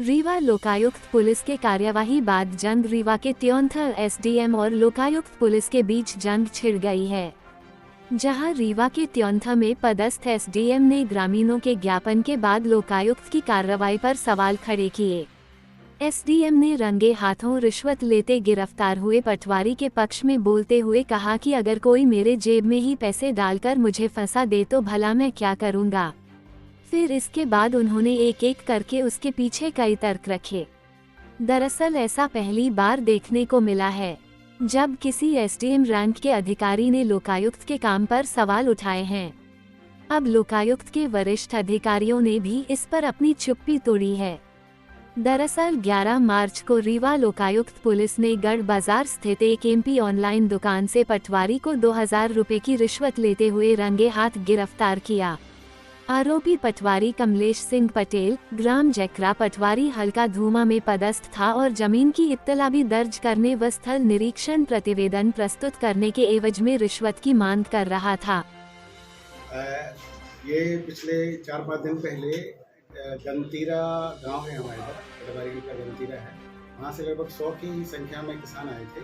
Rewa Lokayukta police के कार्यवाही बाद जंग रीवा के त्योंथर एसडीएम और लोकायुक्त पुलिस के बीच जंग छिड़ गई है। जहां रीवा के त्योंथा में पदस्थ एसडीएम ने ग्रामीणों के ज्ञापन के बाद लोकायुक्त की कार्रवाई पर सवाल खड़े किए। एसडीएम ने रंगे हाथों रिश्वत लेते गिरफ्तार हुए पटवारी के पक्ष में बोलते हुए कहा कि अगर कोई मेरे जेब में ही पैसे डालकर मुझे फंसा दे तो भला मैं क्या करूंगा। फिर इसके बाद उन्होंने एक एक करके उसके पीछे कई तर्क रखे। दरअसल ऐसा पहली बार देखने को मिला है जब किसी एसडीएम रैंक के अधिकारी ने लोकायुक्त के काम पर सवाल उठाए हैं। अब लोकायुक्त के वरिष्ठ अधिकारियों ने भी इस पर अपनी चुप्पी तोड़ी है। दरअसल 11 मार्च को रीवा लोकायुक्त पुलिस ने गढ़ बाजार स्थित एक एमपी ऑनलाइन दुकान से पटवारी को 2000 रुपए की रिश्वत लेते हुए रंगे हाथ गिरफ्तार किया। आरोपी पटवारी कमलेश सिंह पटेल ग्राम जैकरा पटवारी हल्का धूमा में पदस्थ था और जमीन की इत्तला भी दर्ज करने व स्थल निरीक्षण प्रतिवेदन प्रस्तुत करने के एवज में रिश्वत की मांग कर रहा था। ये पिछले 4-5 दिन पहले गंतीरा गांव है हमारे इधर, पटवारी का गंतीरा है, वहाँ से लगभग 100 की संख्या में किसान आए थे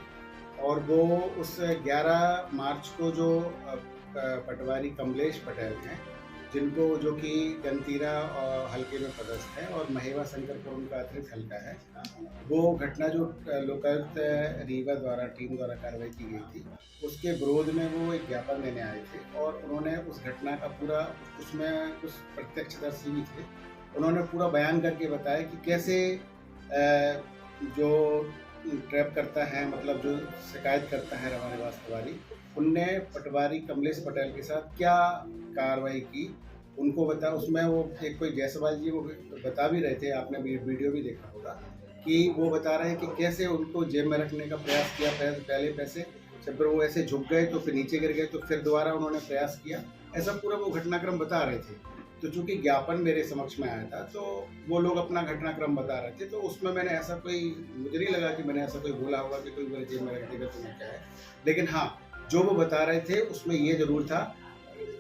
और वो उस 11 मार्च को जो पटवारी कमलेश पटेल हैं जिनको जो कि गंतीरा हल्के में पदस्थ है और महेवा शंकरपुर उनका अतिरिक्त हल्का है, वो घटना जो लोकायुक्त रीवा द्वारा टीम द्वारा कार्रवाई की गई थी उसके विरोध में वो एक ज्ञापन देने आए थे और उन्होंने उस घटना का पूरा, उसमें कुछ प्रत्यक्षदर्शी भी थे, उन्होंने पूरा बयान करके बताया कि कैसे जो ट्रैप करता है, मतलब जो शिकायत करता है रवानेबाज पटवारी, उनने पटवारी कमलेश पटेल के साथ क्या कार्रवाई की उनको बता। उसमें वो एक कोई जायसवाल जी वो बता भी रहे थे, आपने वीडियो भी देखा होगा कि वो बता रहे हैं कि कैसे उनको जेब में रखने का प्रयास किया, पहले पैसे जब वो ऐसे झुक गए तो फिर नीचे गिर गए तो फिर दोबारा उन्होंने प्रयास किया, ऐसा पूरा वो घटनाक्रम बता रहे थे। तो चूँकि ज्ञापन मेरे समक्ष में आया था तो वो लोग अपना घटनाक्रम बता रहे थे, तो उसमें मैंने ऐसा कोई, मुझे नहीं लगा कि मैंने ऐसा कोई बोला होगा कि कोई मेरे जेब में रख देगा तो क्या है, लेकिन हाँ जो वो बता रहे थे उसमें ये जरूर था,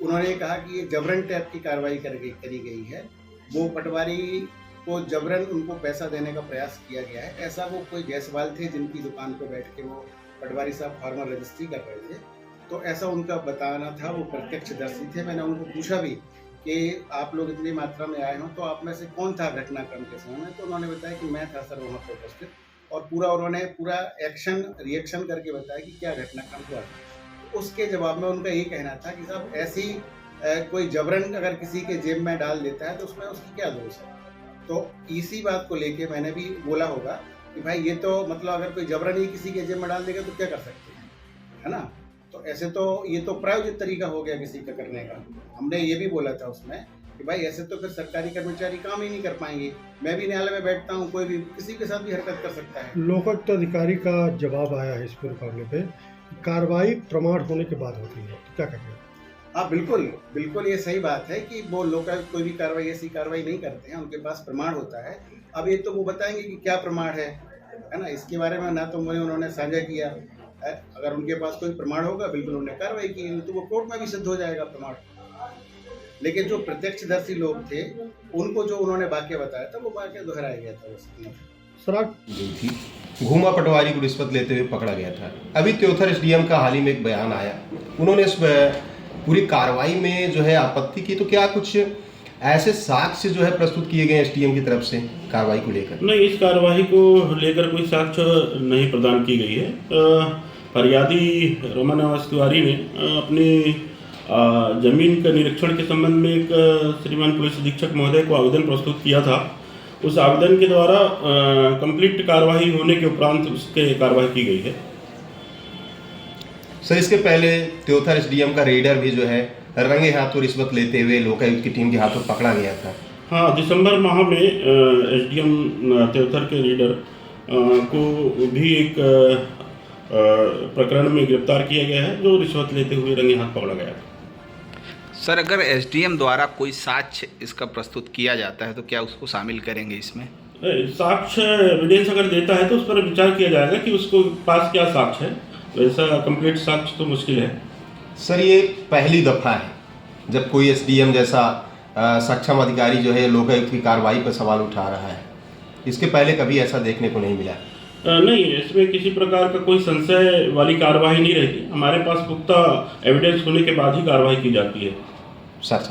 उन्होंने कहा कि ये जबरन टाइप की कार्रवाई करी गई है, वो पटवारी को जबरन उनको पैसा देने का प्रयास किया गया है। ऐसा वो कोई जायसवाल थे जिनकी दुकान पर बैठ के वो पटवारी साहब फार्मर रजिस्ट्री कर रहे थे, तो ऐसा उनका बताना था, वो प्रत्यक्षदर्शी थे। मैंने उनको पूछा भी कि आप लोग इतनी मात्रा में आए हों तो आप में से कौन था घटनाक्रम के समय में, तो उन्होंने बताया कि मैं था सर वहाँ पर उपस्थित, और उन्होंने पूरा रिएक्शन करके बताया कि क्या घटनाक्रम हुआ। उसके जवाब में उनका ये कहना था कि साहब ऐसी कोई जबरन अगर किसी के जेब में डाल देता है तो उसमें उसकी क्या दोष है। तो इसी बात को लेके मैंने भी बोला होगा कि भाई ये तो मतलब अगर कोई जबरन ही किसी के जेब में डाल देगा तो क्या कर सकते हैं, है ना। तो ऐसे तो ये तो प्रायोजित तरीका हो गया किसी का करने का। हमने ये भी बोला था उसमें कि भाई ऐसे तो फिर सरकारी कर्मचारी काम ही नहीं कर पाएंगे। मैं भी न्यायालय में बैठता हूँ, कोई भी किसी के साथ भी हरकत कर सकता है। लोकायुक्त अधिकारी का जवाब आया है इस पूरे मामले पे, कार्रवाई प्रमाण होने के बाद होती है, तो क्या कहेंगे? हाँ बिल्कुल ये सही बात है कि वो लोकायुक्त कोई भी कार्रवाई ऐसी कार्रवाई नहीं करते हैं, उनके पास प्रमाण होता है। अब ये तो वो बताएंगे कि क्या प्रमाण है ना, इसके बारे में ना तो मुझे उन्होंने साझा किया। अगर उनके पास कोई प्रमाण होगा बिल्कुल उन्होंने कार्रवाई की, तो वो कोर्ट में भी सिद्ध हो जाएगा प्रमाण। लेकिन जो प्रत्यक्षदर्शी लोग थे उनको जो उन्होंने वाक्य बताया था वो वाक्य दोहराया गया था। सराग थी घूमा पटवारी को रिश्वत लेते हुए पकड़ा गया था। अभी त्योथर एसडीएम का हाल ही में एक बयान आया, उन्होंने इस पूरी कार्रवाई में जो है आपत्ति की, तो क्या कुछ ऐसे साक्ष्य जो है प्रस्तुत किए गए एसडीएम की तरफ से कार्रवाई को लेकर? नहीं, इस कार्रवाई को लेकर कोई साक्ष्य नहीं प्रदान की गई है। फरियादी रवानेबाज तिवारी ने अपनी जमीन के निरीक्षण के संबंध में एक श्रीमान पुलिस अधीक्षक महोदय को आवेदन प्रस्तुत किया था। उस आवेदन के द्वारा कंप्लीट कार्रवाई होने के उपरांत उसके कार्रवाई की गई है। सर, इसके पहले त्योथर एसडीएम का रेडर भी जो है रंगे हाथों रिश्वत लेते हुए लोकायुक्त की टीम के हाथों पकड़ा गया था। हाँ, दिसंबर माह में एसडीएम त्योथर के रेडर को भी एक प्रकरण में गिरफ्तार किया गया है जो रिश्वत लेते हुए रंगे हाथ पकड़ा गया था। सर, अगर एसडीएम द्वारा कोई साक्ष्य इसका प्रस्तुत किया जाता है तो क्या उसको शामिल करेंगे इसमें? साक्ष्य एविडेंस अगर देता है तो उस पर विचार किया जाएगा कि उसको पास क्या साक्ष्य है। वैसा कंप्लीट साक्ष्य तो मुश्किल है। सर, ये पहली दफ़ा है जब कोई एसडीएम जैसा सक्षम अधिकारी जो है लोकायुक्त की कार्रवाई पर सवाल उठा रहा है। इसके पहले कभी ऐसा देखने को नहीं मिला। नहीं, इसमें किसी प्रकार का कोई संशय वाली कार्रवाई नहीं रहती। हमारे पास पुख्ता एविडेंस होने के बाद ही कार्रवाई की जाती है। सर